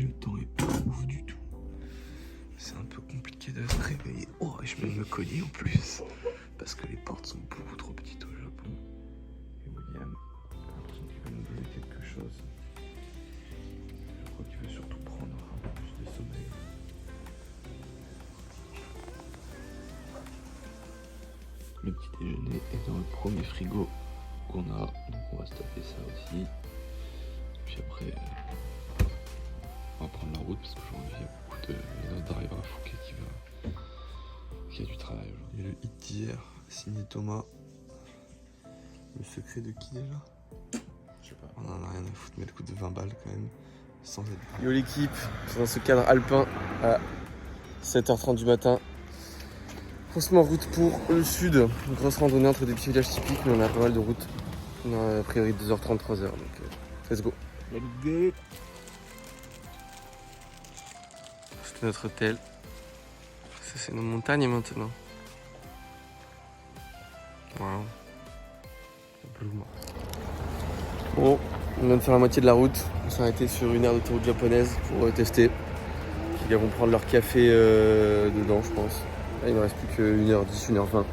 le temps est pas ouf du tout. C'est un peu compliqué de se réveiller. Oh, et je vais me cogner en plus. Parce que les portes sont beaucoup trop petites au Japon. Et William, j'ai l'impression qu'il va nous donner quelque chose. Je crois qu'il veut surtout prendre un peu plus de sommeil. Le petit déjeuner est dans le premier frigo qu'on a. Donc on va se taper ça aussi. Puis après, on va prendre la route parce qu'aujourd'hui il y a beaucoup de drivers à Phuket qui a du travail aujourd'hui. Et le hit d'hier, signé Thomas. Le secret de qui déjà? Je sais pas. On en a rien à foutre, mais le coût de 20 balles quand même. Sans être... Yo l'équipe, c'est dans ce cadre alpin à 7h30 du matin. On se met en route pour le sud. Une grosse randonnée entre des petits villages typiques, mais on a pas mal de routes. On a a priori 2h30, 3h. Donc let's go. Let's go. C'était notre hôtel. Ça c'est nos montagnes maintenant. Waouh. Bon, on vient de faire la moitié de la route. On s'est arrêté sur une aire d'autoroute japonaise pour tester. Ils vont prendre leur café dedans, je pense. Là, il ne reste plus que 1h10, 1h20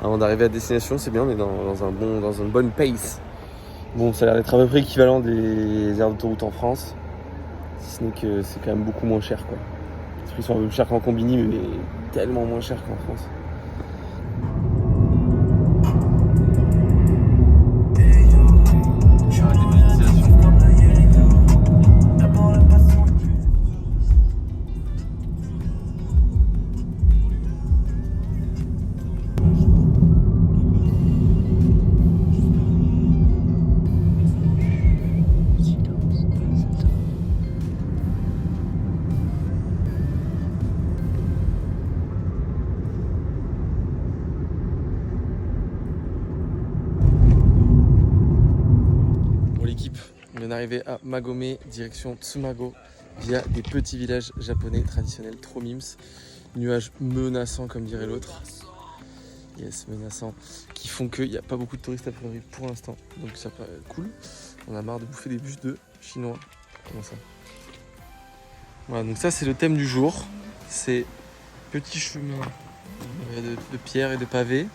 avant d'arriver à destination. C'est bien, on est dans une bonne pace. Bon, ça a l'air d'être à peu près équivalent des aires d'autoroute en France. Si ce n'est que c'est quand même beaucoup moins cher, quoi. Les prix sont un peu plus chers qu'en combini, mais tellement moins cher qu'en France. On vient d'arriver à Magome, direction Tsumago, via des petits villages japonais traditionnels, trop mims. Nuages menaçants, comme dirait l'autre. Yes, menaçants. Qui font qu'il n'y a pas beaucoup de touristes a priori pour l'instant. Donc ça paraît cool. On a marre de bouffer des bûches de chinois. Comment ça? Voilà, donc ça c'est le thème du jour. C'est petits chemins de pierre et de pavés.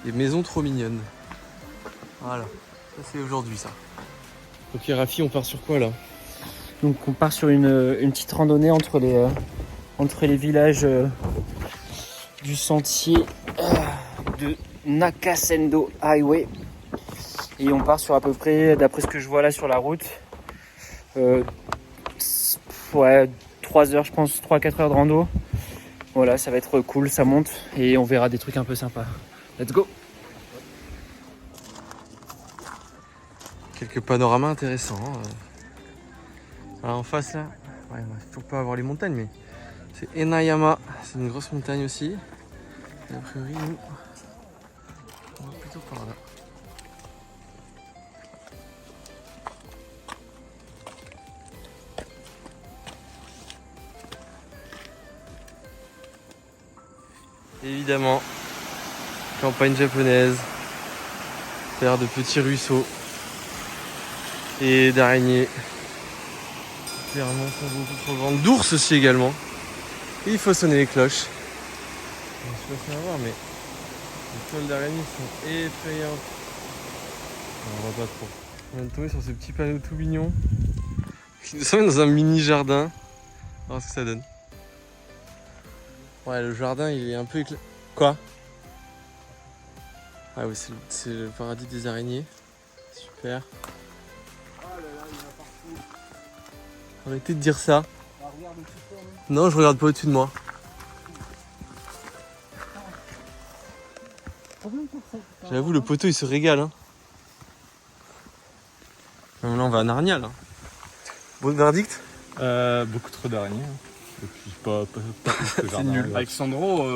Et maisons trop mignonnes. Voilà, ça c'est aujourd'hui ça. Ok Rafi, on part sur quoi là? Donc on part sur une petite randonnée entre les villages du sentier de Nakasendo Highway. Et on part sur à peu près, d'après ce que je vois là sur la route, 3 heures je pense, 3-4 heures de rando. Voilà, ça va être cool, ça monte et on verra des trucs un peu sympas. Let's go! Quelques panoramas intéressants. Alors en face là, ouais, on va toujours pas avoir les montagnes, mais c'est Enayama, c'est une grosse montagne aussi. Et a priori, nous, on va plutôt par là. Évidemment, campagne japonaise, terre de petits ruisseaux et d'araignées. Clairement, pas beaucoup trop grandes. D'ours aussi également. Et il faut sonner les cloches. Je ne sais pas si on va voir, mais les toiles d'araignées sont effrayantes. Non, on va pas trop. On vient de tomber sur ce petit panneau tout mignon qui nous emmène dans un mini jardin. On va voir ce que ça donne. Ouais, le jardin il est un peu éclairé. Quoi? Ah oui, c'est le paradis des araignées. Super. Arrêtez de dire ça. Non, je regarde pas au-dessus de moi. J'avoue, le poteau il se régale. Hein. Là, on va à Narnia là. Bon verdict? Beaucoup trop d'araignées. Et puis pas plus que C'est nul. Alexandro.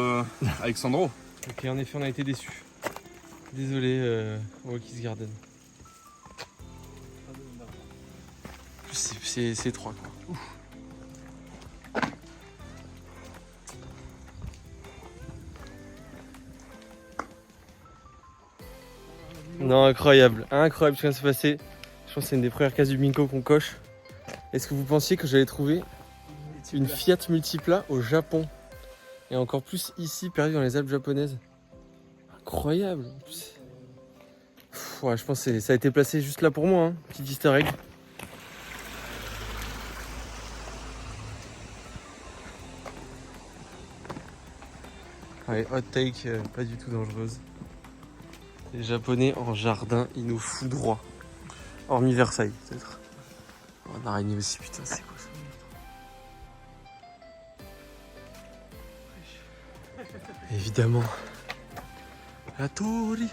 Ok, en effet, on a été déçus. Désolé, Walkies Garden. C'est étroit quoi. Ouf. Non, incroyable, incroyable ce qui vient de se passer. Je pense que c'est une des premières cases du bingo qu'on coche. Est-ce que vous pensiez que j'allais trouver une Fiat Multipla au Japon? Et encore plus ici, perdu dans les Alpes japonaises. Incroyable. En plus. Ouais, je pense que ça a été placé juste là pour moi, hein. Petit easter egg. Allez, hot take, pas du tout dangereuse. Les Japonais en jardin, ils nous foutent droit. Hormis Versailles, peut-être. Oh, une araignée aussi, putain, c'est quoi ça? Évidemment. La Tori.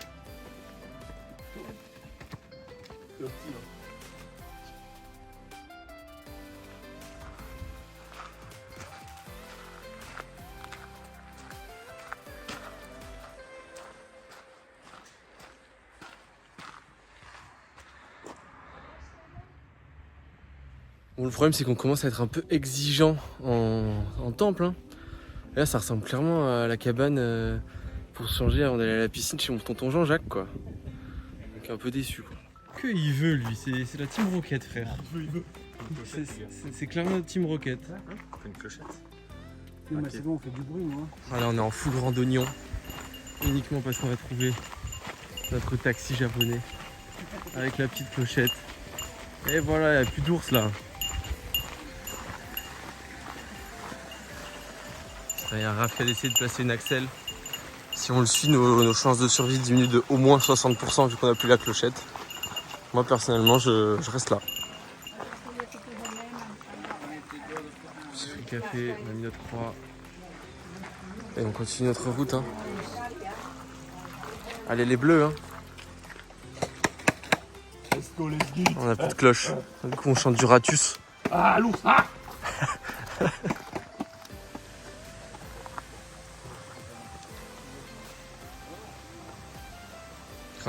Bon, le problème c'est qu'on commence à être un peu exigeant en temple, hein. Et là ça ressemble clairement à la cabane pour se changer avant d'aller à la piscine chez mon tonton Jean-Jacques, quoi. Donc un peu déçu, quoi. Que il veut lui, c'est la Team Rocket, frère. Il veut. C'est clairement la Team Rocket. On fait une clochette. Oui, mais c'est bon, on fait du bruit, moi. Ah là on est en full randonnion. Uniquement parce qu'on va trouver notre taxi japonais. Avec la petite clochette. Et voilà, il n'y a plus d'ours là. Il y a Raph qui a décidé de placer une axelle. Si on le suit, nos chances de survie diminuent de au moins 60% vu qu'on n'a plus la clochette. Moi personnellement, je reste là. J'ai fait le café, on a mis notre croix. Et on continue notre route, hein. Allez les bleus, hein. On a plus de cloche. Du coup on chante du Ratus. Ah, l'ours! Ah!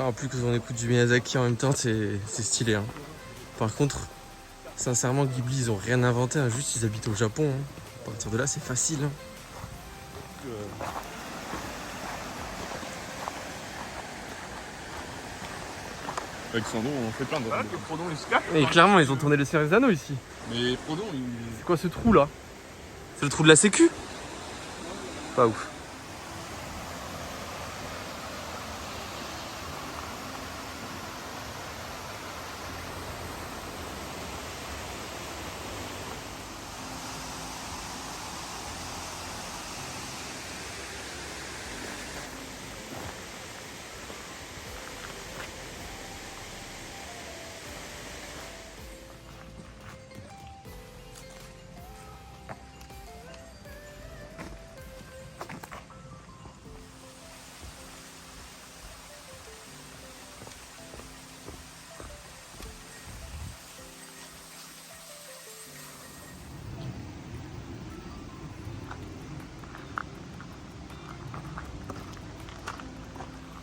En plus qu'on écoute du Miyazaki en même temps, c'est stylé, hein. Par contre, sincèrement, Ghibli, ils ont rien inventé, hein. Juste ils habitent au Japon, hein. À partir de là, c'est facile, hein. Avec son nom, on fait plein de. Ah, que Frodon il se cache. Et clairement, ils ont tourné le Seigneur des Anneaux ici. Mais Frodon, il. C'est quoi ce trou là? C'est le trou de la sécu? Pas ouf.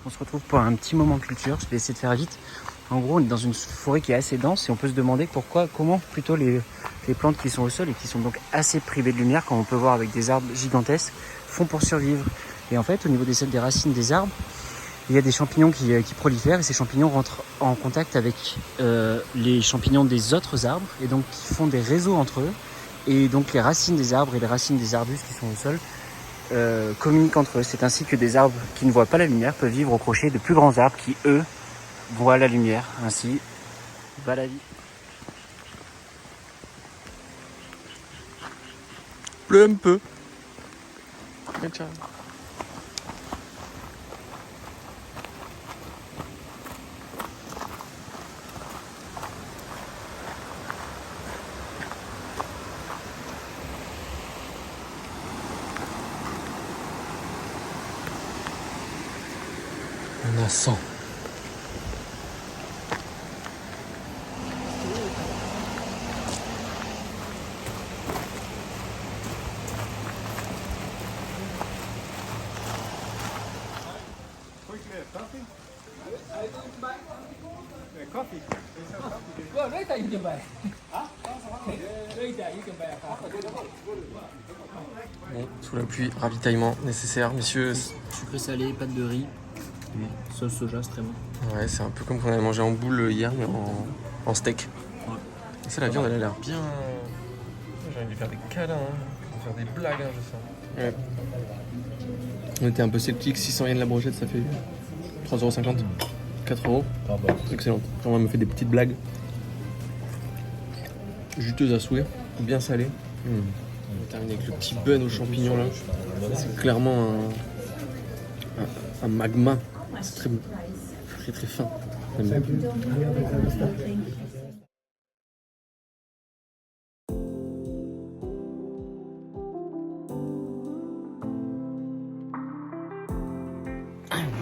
On se retrouve pour un petit moment culture, je vais essayer de faire vite. En gros, on est dans une forêt qui est assez dense et on peut se demander comment plutôt les plantes qui sont au sol et qui sont donc assez privées de lumière, comme on peut voir avec des arbres gigantesques, font pour survivre. Et en fait, au niveau des racines des arbres, il y a des champignons qui prolifèrent et ces champignons rentrent en contact avec les champignons des autres arbres et donc qui font des réseaux entre eux. Et donc les racines des arbres et les racines des arbustes qui sont au sol communiquent entre eux. C'est ainsi que des arbres qui ne voient pas la lumière peuvent vivre au crochet de plus grands arbres qui, eux, voient la lumière. Ainsi va la vie. Pleut un peu. On a 100. Bon, sous la pluie, ravitaillement nécessaire, messieurs. Sucré salé, pâte de riz, sauce soja, c'est très bon. Ouais, c'est un peu comme qu'on avait mangé en boule hier, mais en steak. Ouais. Ça, la viande, elle a l'air bien. J'ai envie de lui faire des câlins, de faire des blagues, je sens. Ouais. On était un peu sceptiques, 600 yens la brochette, ça fait 3,50€. 4€. Excellent. On me fait des petites blagues. Juteuse à souhait, bien salée. On va terminer avec le petit bun aux champignons là. C'est clairement un magma. C'est très, très très fin. J'aime bien.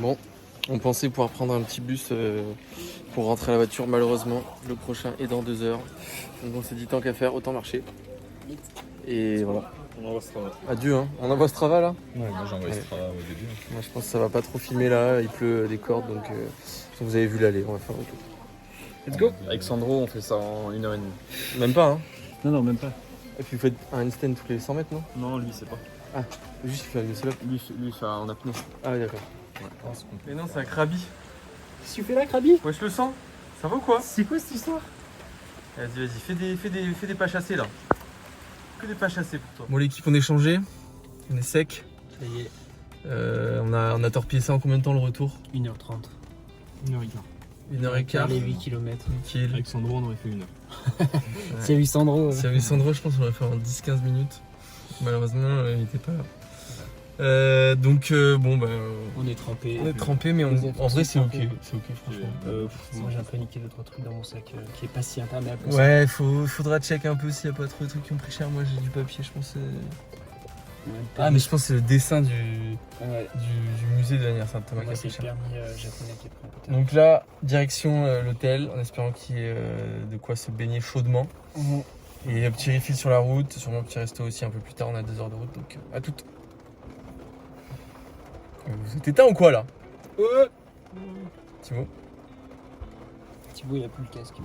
Bon, on pensait pouvoir prendre un petit bus pour rentrer à la voiture. Malheureusement, le prochain est dans 2 heures. Donc on s'est dit tant qu'à faire, autant marcher. Et voilà. On envoie Strava. Adieu, hein. On envoie Strava là. Ouais, moi j'ai envoyé Strava au début. Moi je pense que ça va pas trop filmer là, il pleut des cordes donc vous avez vu l'aller, on va faire le tour. Let's go. Avec Sandro, on fait ça en 1h30. Même pas hein. Non, même pas. Et puis vous faites un handstand tous les 100 mètres non? Non, lui, c'est pas. Ah, juste il fait un muscle up. Lui, il fait en apnée. Ah oui d'accord. Ouais, c'est compliqué. Mais non c'est un krabi. Tu fais la Krabi? Ouais je le sens. Ça va ou quoi? C'est quoi cette histoire? Vas-y, fais des pas chassés là. Que des pas chassés pour toi. Bon l'équipe on est changé, on est sec. Ça y est, on a torpillé ça en combien de temps le retour? 1h30. 1h15. 1h15. Les 8 km. Nickel. Avec Sandro, on aurait fait 1h. C'est 800 euros. Si avec Sandro je pense qu'on aurait fait en 10-15 minutes. Malheureusement il était pas là. Bon bah On est trempé. on est trempé mais en vrai c'est ok. C'est ok franchement. Moi j'ai un peu niqué 2-3 trucs dans mon sac qui est pas si interminable. Ouais, faudra check un peu s'il n'y a pas trop de trucs qui ont pris cher. Moi j'ai du papier, je pense. Ah, mais je pense que c'est le dessin du musée de l'anniversaire de Thomas qui Moi a c'est pris le cher. permis japonais qui est pris un peu. Donc là, direction l'hôtel, en espérant qu'il y ait de quoi se baigner chaudement. Et un petit refill sur la route, sûrement un petit resto aussi un peu plus tard, on a 2 heures de route, donc à toutes. Vous êtes éteint ou quoi là? Thibaut? Thibaut il a plus le casque.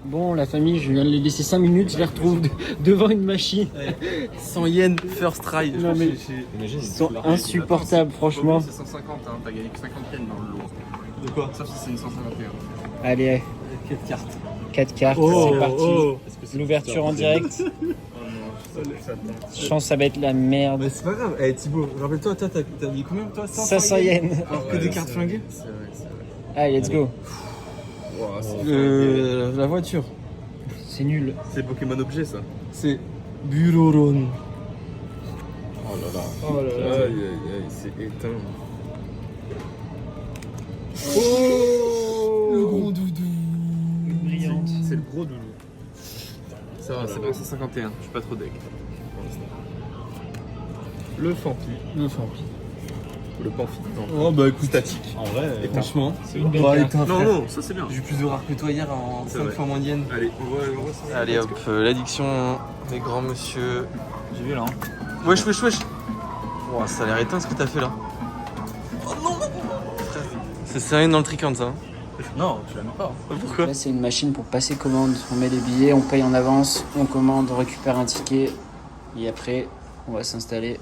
Bon la famille, je viens de les laisser 5 minutes, je les retrouve devant une machine. 100 yens first try. Non mais Imagine, ils sont insupportables franchement. C'est 150, hein. T'as gagné que 50 yens dans le lot. De quoi? Sauf si c'est une 151. Allez, 4 cartes. 4 cartes, c'est parti. L'ouverture en direct. Chance ça va être la merde. Mais c'est pas grave. Eh Thibaut, rappelle-toi, toi t'as mis combien toi? 500 yens. Alors que des cartes flinguées? C'est vrai, c'est vrai. Allez, let's go. La voiture. C'est nul. C'est Pokémon objet ça. C'est Buroron. Oh là là. Oh là là. Aïe aïe aïe, c'est éteint. Oh le gros doudou. Brillante. C'est le gros doudou. Ça va, c'est pas 151, je suis pas trop deck. Le Fampi. Le Fampi. Le Pampi. Oh bah écoute, Statique. En vrai, franchement, C'est une belle bah, carte. éteins, non, frère. non, ça c'est bien. J'ai eu plus de rares que toi hier en C'est 5 vrai. fois moins d'yens. Allez, on voit ça. Allez hop, l'addiction des grands monsieur. J'ai vu là. Hein. Wesh. Ouah, ça a l'air éteint ce que t'as fait là. Oh non. C'est sérieux dans le tricante ça. Non, tu l'aimes pas. Pourquoi? Là c'est une machine pour passer commande. On met les billets, on paye en avance, on commande, on récupère un ticket et après on va s'installer.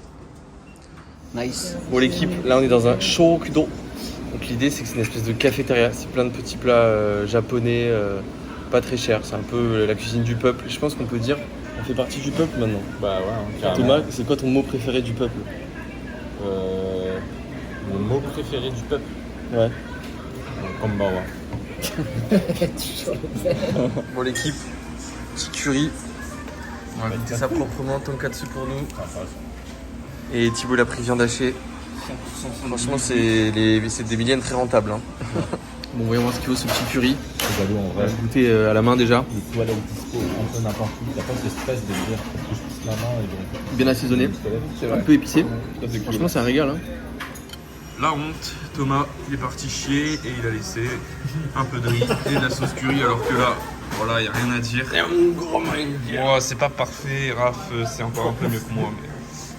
Nice. Bon l'équipe, là on est dans un Shokudo. Donc l'idée c'est que c'est une espèce de cafétéria. C'est plein de petits plats japonais, pas très chers. C'est un peu la cuisine du peuple. Je pense qu'on peut dire on fait partie du peuple maintenant. Bah ouais, Thomas, c'est quoi ton mot préféré du peuple? Mon mot préféré du peuple. Ouais. Kombawa. Bon l'équipe, petit curry. On va goûter ça proprement, tonkatsu pour nous. Et Thibaut l'a pris viande hachée. Franchement c'est des millièmes très rentables. Hein. Bon voyons voir ce qu'il vaut ce petit curry. On va le goûter à la main déjà. Les toilettes dispo un peu n'importe où, t'as pas ce stress de dire faut que je pousse la main et donc Bien assaisonné, un peu épicé. Franchement c'est un régal. Hein. La honte, Thomas, il est parti chier et il a laissé un peu de riz et de la sauce curry alors que là, voilà, il n'y a rien à dire. Bon, c'est pas parfait, Raph, c'est encore un peu mieux que moi. Mais...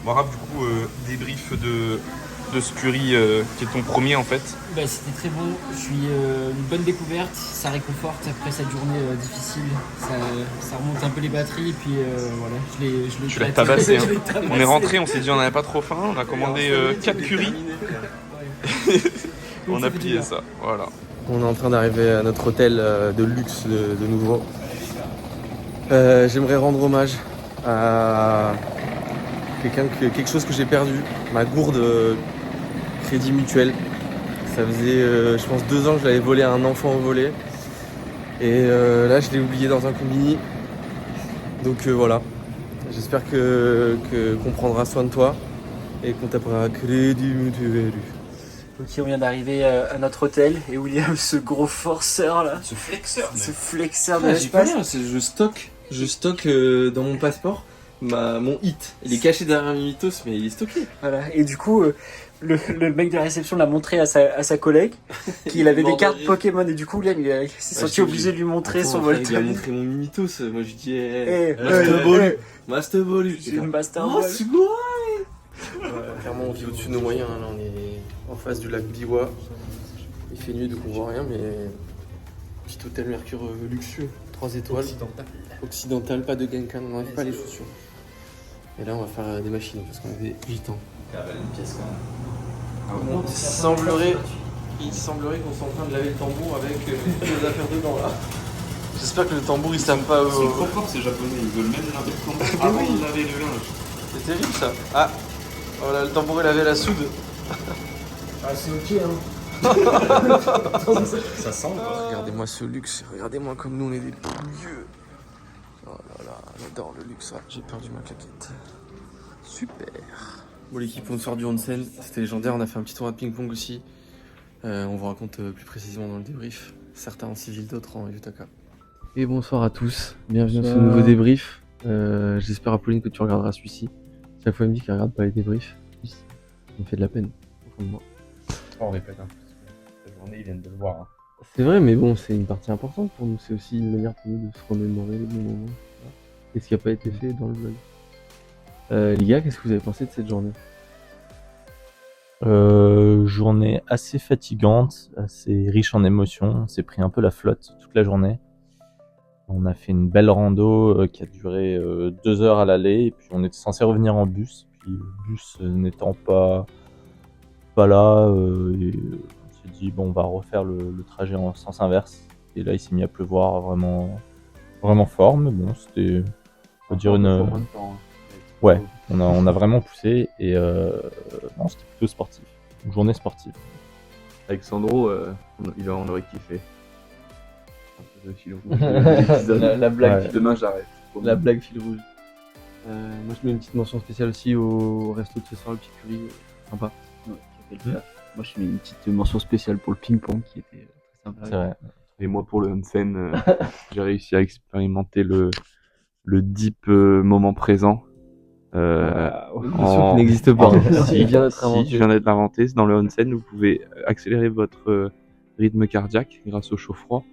Bon, Raph, du coup, débrief de ce curry qui est ton premier en fait. Bah, c'était très bon, une bonne découverte, ça réconforte après cette journée difficile, ça remonte un peu les batteries et puis voilà, je l'ai Tu l'as tabassé, hein. On est rentré, on s'est dit on n'avait pas trop faim, on a commandé 4 currys. On a plié ça, voilà. On est en train d'arriver à notre hôtel de luxe de nouveau. J'aimerais rendre hommage à quelque chose que j'ai perdu, ma gourde Crédit Mutuel. Ça faisait, je pense, 2 ans que je l'avais volé à un enfant au volet. Et là, je l'ai oublié dans un combini. Donc voilà. J'espère qu'on prendra soin de toi et qu'on t'appellera Crédit Mutuel. Ok, on vient d'arriver à notre hôtel et William, ce gros forceur là, Ce flexeur, ce flexeur de Ah, j'y peux l'espace. rien, je stocke dans mon passeport mon hit. Il est caché derrière mes mythos, mais il est stocké. Voilà. Et du coup, le mec de la réception l'a montré à sa collègue, qu'il avait des mort de cartes rire. Pokémon et du coup, William il s'est Ouais, senti je- obligé de lui montrer Attends, son frère, Il a Voltron. montré mon mythos. Moi, je dis, Master Bolu. J'ai une Master Oh, Ball. c'est bon. Clairement, on vit au-dessus de nos moyens. Là, on est en face du lac Biwa. Il fait nuit, donc on voit rien, mais petit hôtel Mercure luxueux, 3 étoiles. Occidental, pas de Genkan, on n'enlève pas les chaussures. Et là, on va faire des machines parce qu'on est des gitans. Bon, il semblerait qu'on soit en train de laver le tambour avec les affaires dedans là. J'espère que le tambour il s'aime pas. C'est trop fort ces japonais, ils veulent même laver le tambour avant de laver le linge. C'est terrible ça. Ah, voilà, le tambour est lavé à la soude. Ah, c'est ok, hein. Ça sent quoi. Regardez-moi ce luxe, regardez-moi comme nous on est des vieux. Oh là là, j'adore le luxe. Ah, j'ai perdu ma claquette. Super. Bon l'équipe, on sort du onsen, c'était légendaire, on a fait un petit tour à ping-pong aussi. On vous raconte plus précisément dans le débrief. Certains en civil, d'autres en Yutaka. Et bonsoir à tous, bienvenue dans ce nouveau débrief. J'espère Apolline que tu regarderas celui-ci. Chaque fois elle me dit qu'elle regarde pas les débriefs. Ça me fait de la peine, au fond de moi. On répète un peu. Cette journée, ils viennent de le voir. Hein. C'est vrai, mais bon, c'est une partie importante pour nous. C'est aussi une manière pour nous de se remémorer les bons moments. Et ce qui n'a pas été fait dans le vlog. Les gars, qu'est-ce que vous avez pensé de cette journée? Journée assez fatigante, assez riche en émotions. On s'est pris un peu la flotte toute la journée. On a fait une belle rando qui a duré 2 heures à l'aller. Et puis on était censé revenir en bus. Puis le bus n'étant pas là, et on s'est dit bon, on va refaire le trajet en sens inverse. Et là, il s'est mis à pleuvoir vraiment fort. Mais bon, c'était, on va dire Ouais, on a vraiment poussé et non, c'était plutôt sportif. Une journée sportive. Alexandro, on aurait kiffé. Un peu de fil rouge de l'épisode. La blague, Ouais. Demain j'arrête. la blague fil rouge. Moi, je mets une petite mention spéciale aussi au resto de ce soir, le petit curry. Sympa. Moi je mets une petite mention spéciale pour le ping-pong qui était très sympa. C'est vrai. Et moi pour le onsen, j'ai réussi à expérimenter le deep moment présent. Qui n'existe pas. Il vient d'être inventé. Si, je viens d'être inventé. Dans le onsen, vous pouvez accélérer votre rythme cardiaque grâce au chaud-froid.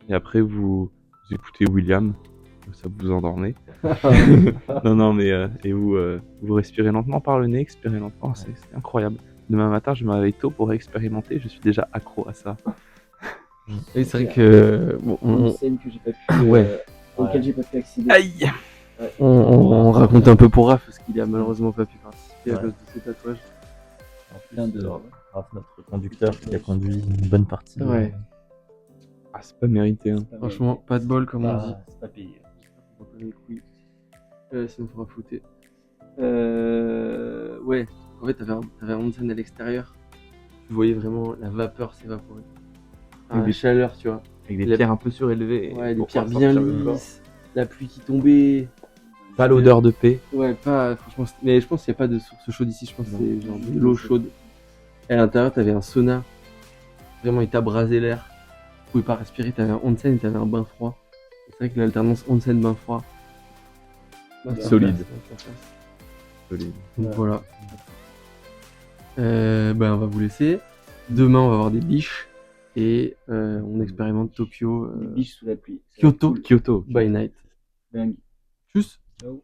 Et après, vous écoutez William. Ça vous endormez. non, mais et vous respirez lentement par le nez, expirez lentement. C'est incroyable. Demain matin, je me réveille tôt pour expérimenter. Je suis déjà accro à ça. Oui, c'est vrai que Une scène que j'ai pas pu, Ouais. auquel j'ai pas pu accéder. Aïe! on raconte un peu pour Raph parce qu'il a malheureusement pas pu participer à Ouais. cause de ses tatouages. En plus, Raph, notre conducteur qui a conduit une bonne partie. Ouais. Ah, c'est pas mérité. Hein. Franchement, pas de bol comme on dit. C'est pas payé. On va pas les couilles. Sinon, faudra flouter. Ouais, en fait, t'avais un onsen à l'extérieur. Tu voyais vraiment la vapeur s'évaporer. Avec La des- chaleur, tu vois. Avec des La- pierres un peu surélevées. Ouais, des pour pierres pouvoir bien sortir le corps. lisses, la pluie qui tombait. Pas l'odeur de paix. Ouais, pas franchement. Mais je pense qu'il n'y a pas de source chaude ici. Je pense que c'est genre de l'eau chaude. Et à l'intérieur, t'avais un sauna. Vraiment, il t'abrasait l'air. Tu pouvais pas respirer. T'avais un onsen et t'avais un bain froid. C'est vrai que l'alternance onsen-bain froid. bah, c'est Solide. en place, c'est en place. Solide. Donc voilà. Ben, on va vous laisser. Demain, on va avoir des biches. Et on expérimente Tokyo. Des biches sous la pluie. Kyoto. Kyoto. By night. Dingue. Tchuss. Ciao.